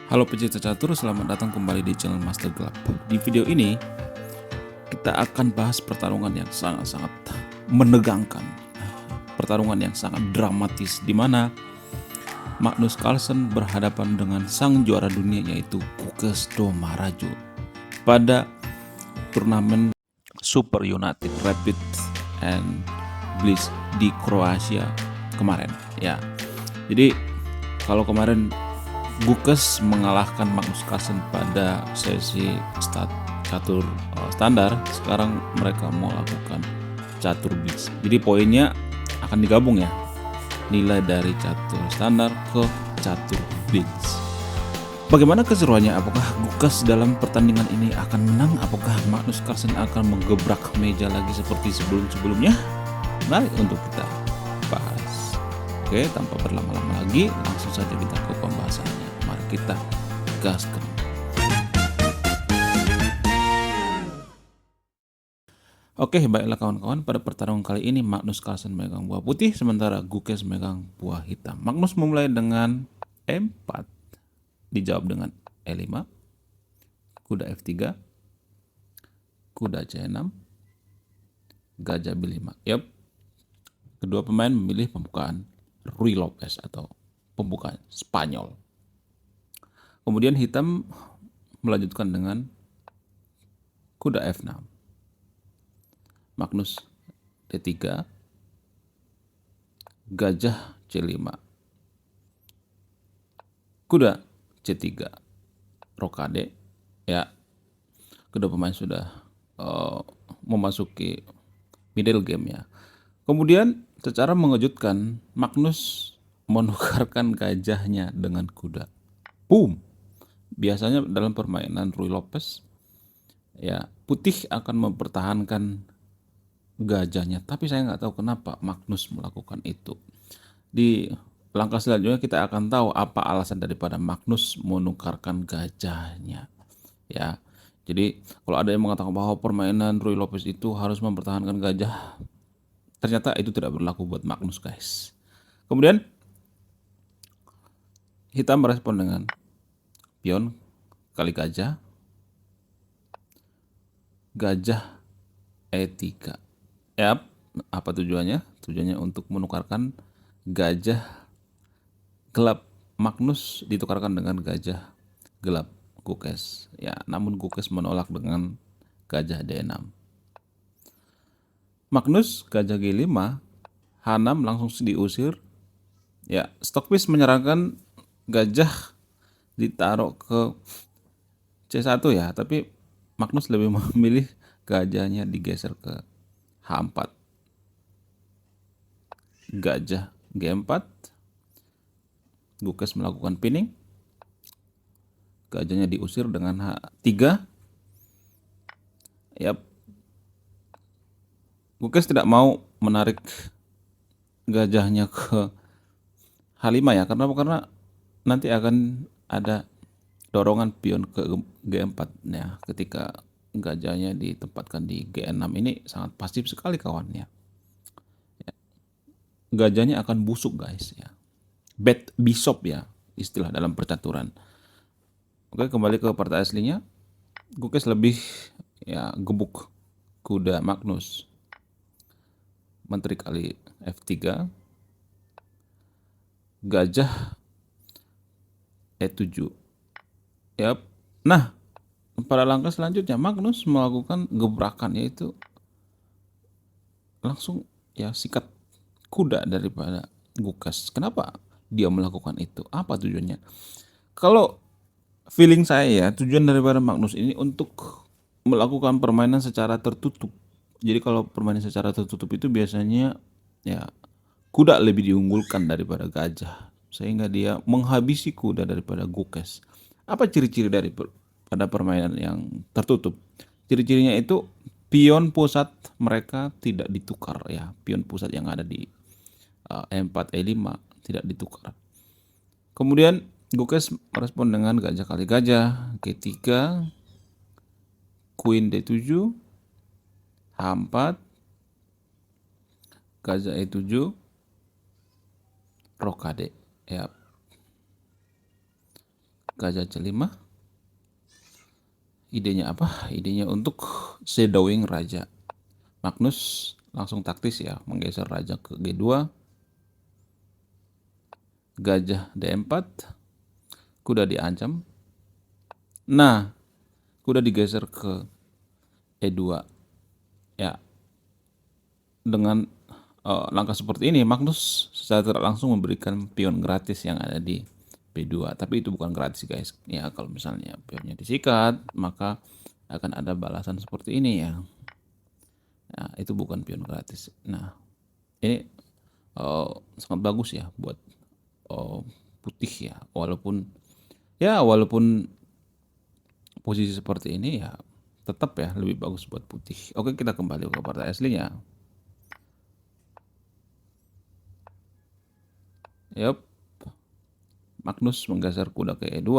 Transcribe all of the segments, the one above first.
Halo pecinta catur, selamat datang kembali di channel Master Club. Di video ini kita akan bahas pertarungan yang sangat-sangat menegangkan, pertarungan yang sangat dramatis di mana Magnus Carlsen berhadapan dengan sang juara dunia yaitu Gukesh Domarajo pada turnamen Super United Rapid and Blitz di Kroasia kemarin. Ya, jadi kalau kemarin Gukesh mengalahkan Magnus Carlsen pada sesi catur standar, sekarang mereka mau lakukan catur blitz. Jadi poinnya akan digabung ya, nilai dari catur standar ke catur blitz. Bagaimana keseruannya? Apakah Gukesh dalam pertandingan ini akan menang? Apakah Magnus Carlsen akan menggebrak meja lagi seperti sebelum-sebelumnya? Menarik untuk kita bahas. Oke, tanpa berlama-lama lagi, langsung saja kita ke pembahasannya. Mari kita gaskan. Oke, baiklah kawan-kawan, pada pertarungan kali ini Magnus Carlsen megang buah putih, sementara Gukesh megang buah hitam. Magnus memulai dengan E4, dijawab dengan E5, kuda F3, kuda C6, gajah B5. Yap, kedua pemain memilih pembukaan Ruy Lopez atau pembukaan Spanyol. Kemudian hitam melanjutkan dengan kuda F6, Magnus D3, gajah C5, kuda C3, rokade. Ya, kedua pemain sudah memasuki middle game ya. Kemudian secara mengejutkan Magnus menukarkan gajahnya dengan kuda. Boom. Biasanya dalam permainan Ruy Lopez ya, putih akan mempertahankan gajahnya, tapi saya nggak tahu kenapa Magnus melakukan itu. Di langkah selanjutnya kita akan tahu apa alasan daripada Magnus menukarkan gajahnya ya. Jadi kalau ada yang mengatakan bahwa permainan Ruy Lopez itu harus mempertahankan gajah, ternyata itu tidak berlaku buat Magnus, guys. Kemudian hitam merespon dengan pion kali gajah, gajah E3. Yap, apa tujuannya? Tujuannya untuk menukarkan gajah gelap Magnus ditukarkan dengan gajah gelap Gukesh. Ya, namun Gukesh menolak dengan gajah D6. Magnus gajah G5, H6 langsung diusir. Ya, Stockfish menyerahkan gajah ditaruh ke C1 ya, tapi Magnus lebih memilih gajahnya digeser ke H4. Gajah G4, Gukesh melakukan pinning. Gajahnya diusir dengan H3. Yap. Gukesh tidak mau menarik gajahnya ke H5 ya, karena nanti akan ada dorongan pion ke G4 ya, ketika gajahnya ditempatkan di G6 ini sangat pasif sekali kawannya. Ya. Gajahnya akan busuk, guys ya. Bad bishop ya, istilah dalam percaturan. Oke, kembali ke partai aslinya. Gukesh lebih ya gebuk kuda Magnus. Menteri kali F3, gajah E7. Yap. Nah, pada langkah selanjutnya Magnus melakukan gebrakan, yaitu langsung ya sikat kuda daripada Gukesh. Kenapa dia melakukan itu? Apa tujuannya? Kalau feeling saya ya, tujuan daripada Magnus ini untuk melakukan permainan secara tertutup. Jadi kalau permainan secara tertutup itu biasanya ya kuda lebih diunggulkan daripada gajah, sehingga dia menghabisi kuda daripada Gukesh. Apa ciri-ciri dari pada permainan yang tertutup? Ciri-cirinya itu pion pusat mereka tidak ditukar ya, pion pusat yang ada di E4 E5 tidak ditukar. Kemudian Gukesh merespon dengan gajah kali gajah, G3, Queen D7, H4, gajah E7, rokade. Ya. Gajah C5. Idenya apa? Idenya untuk shadowing raja. Magnus langsung taktis ya, menggeser raja ke G2. Gajah D4. Kuda diancam. Nah, kuda digeser ke E2. Ya, dengan langkah seperti ini, Magnus secara tidak langsung memberikan pion gratis yang ada di B2. Tapi itu bukan gratis guys. Ya, kalau misalnya pionnya disikat, maka akan ada balasan seperti ini ya. Nah, itu bukan pion gratis. Nah, ini sangat bagus ya buat putih ya. Walaupun posisi seperti ini ya, tetap ya lebih bagus buat putih. Oke, kita kembali ke partai aslinya. Yup. Magnus menggeser kuda ke E2.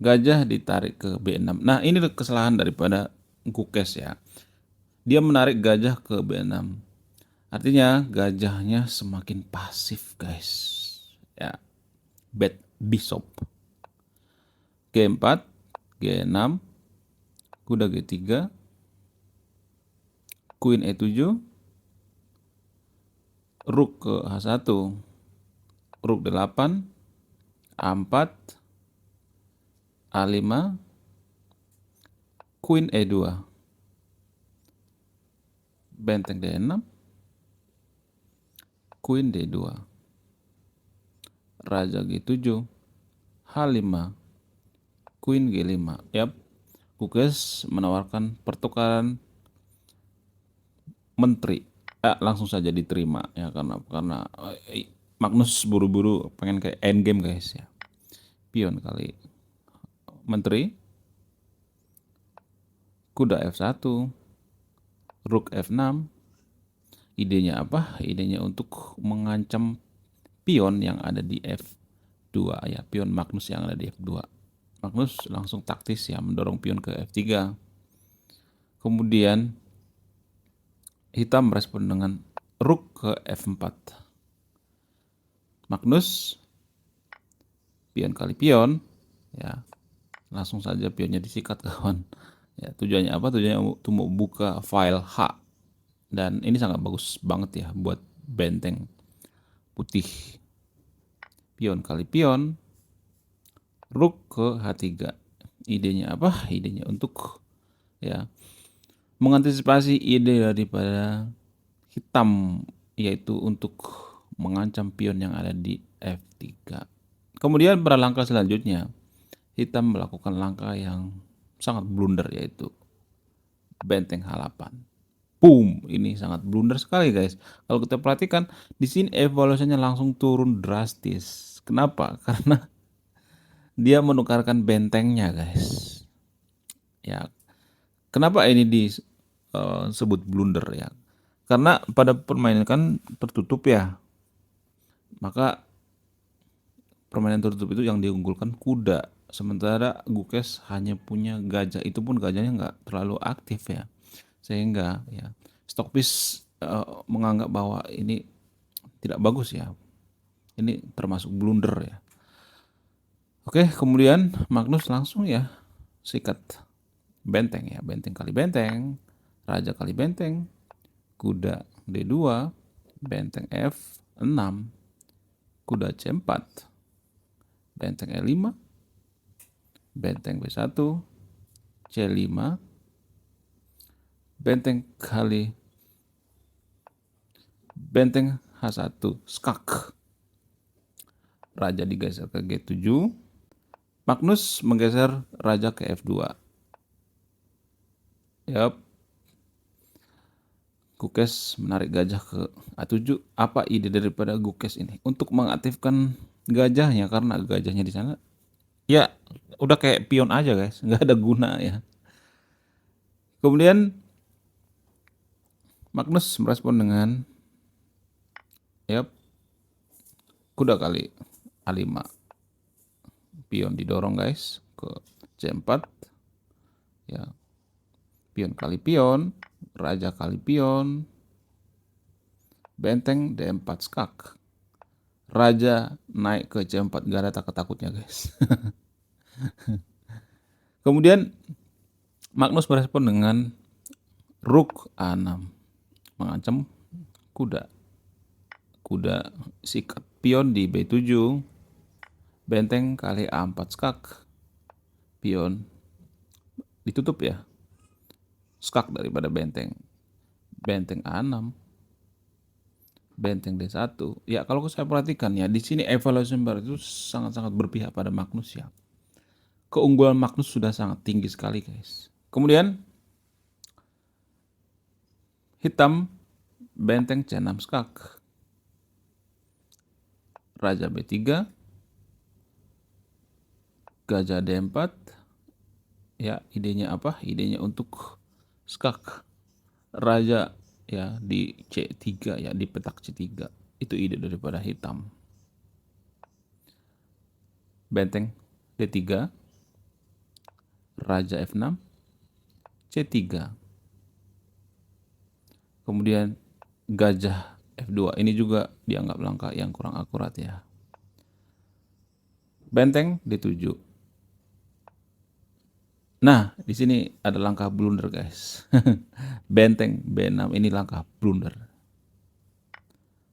Gajah ditarik ke B6. Nah, ini kesalahan daripada Gukes ya. Dia menarik gajah ke B6. Artinya gajahnya semakin pasif guys. Ya, bet bishop. G4, G6, kuda G3, queen E7, rook ke H1, rook D8, A4, A5, queen E2, benteng D6, queen D2, raja G7, H5, queen G5. Yap, Gukes menawarkan pertukaran menteri. Langsung saja diterima ya, karena Magnus buru-buru pengen kayak endgame guys ya. Pion kali menteri, kuda F1, rook F6. Idenya apa? Idenya untuk mengancam pion yang ada di F2 ya, pion Magnus yang ada di F2. Magnus langsung taktis ya, mendorong pion ke F3. Kemudian hitam merespon dengan rook ke F4. Magnus pion kali pion ya, langsung saja pionnya disikat kawan ya. Tujuannya apa? Tujuannya untuk membuka file H, dan ini sangat bagus banget ya buat benteng putih. Pion kali pion, rook ke H3. Idenya apa? Idenya untuk ya mengantisipasi ide daripada hitam, yaitu untuk mengancam pion yang ada di F3. Kemudian pada langkah selanjutnya, hitam melakukan langkah yang sangat blunder, yaitu benteng H8. Boom, ini sangat blunder sekali guys. Kalau kita perhatikan di sini evaluasinya langsung turun drastis. Kenapa? Karena dia menukarkan bentengnya guys. Ya, kenapa ini disebut blunder ya? Karena pada permainan kan tertutup ya. Maka permainan tertutup itu yang diunggulkan kuda. Sementara Gukes hanya punya gajah. Itu pun gajahnya nggak terlalu aktif ya. Sehingga ya Stockfish menganggap bahwa ini tidak bagus ya. Ini termasuk blunder ya. Oke, kemudian Magnus langsung ya sikat benteng ya. Benteng kali benteng, raja kali benteng, kuda D2, benteng F6, kuda C4, benteng E5, benteng B1, C5, benteng kali benteng H1, skak. Raja digeser ke G7. Magnus menggeser raja ke F2. Yap. Gukes menarik gajah ke A7. Apa ide daripada Gukes ini? Untuk mengaktifkan gajahnya, karena gajahnya di sana ya udah kayak pion aja guys, nggak ada guna ya. Kemudian Magnus merespon dengan kuda kali A5. Pion didorong guys ke C4 ya. Pion kali pion, raja kali pion, benteng D4 skak. Raja naik ke C4, gak ada takut-takutnya guys. Kemudian Magnus merespon dengan Rook A6 mengancam kuda. Kuda sikat pion di B7, benteng kali A4 skak, pion ditutup ya, skak daripada benteng. Benteng A6, benteng D1. Ya kalau saya perhatikan ya, di sini evaluation bar itu sangat-sangat berpihak pada Magnus ya. Keunggulan Magnus sudah sangat tinggi sekali guys. Kemudian hitam benteng C6 skak, raja B3, gajah D4. Ya, idenya apa? Idenya untuk skak raja ya di C3 ya, di petak C3. Itu ide daripada hitam. Benteng D3, raja F6, C3. Kemudian gajah F2. Ini juga dianggap langkah yang kurang akurat ya. Benteng D7. Nah, di sini ada langkah blunder guys. Benteng B6 ini langkah blunder.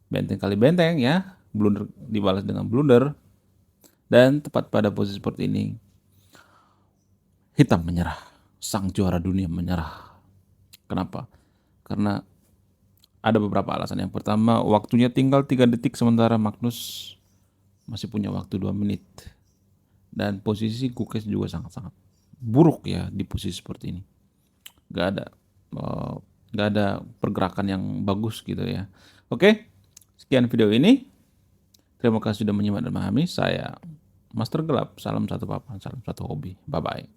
Benteng kali benteng ya, blunder dibalas dengan blunder. Dan tepat pada posisi seperti ini, hitam menyerah. Sang juara dunia menyerah. Kenapa? Karena ada beberapa alasan. Yang pertama, waktunya tinggal 3 detik sementara Magnus masih punya waktu 2 menit. Dan posisi Gukes juga sangat-sangat buruk ya di posisi seperti ini. Gak ada pergerakan yang bagus gitu ya. Oke, sekian video ini. Terima kasih sudah menyimak dan memahami. Saya Master Gelap. Salam satu papan, salam satu hobi. Bye-bye.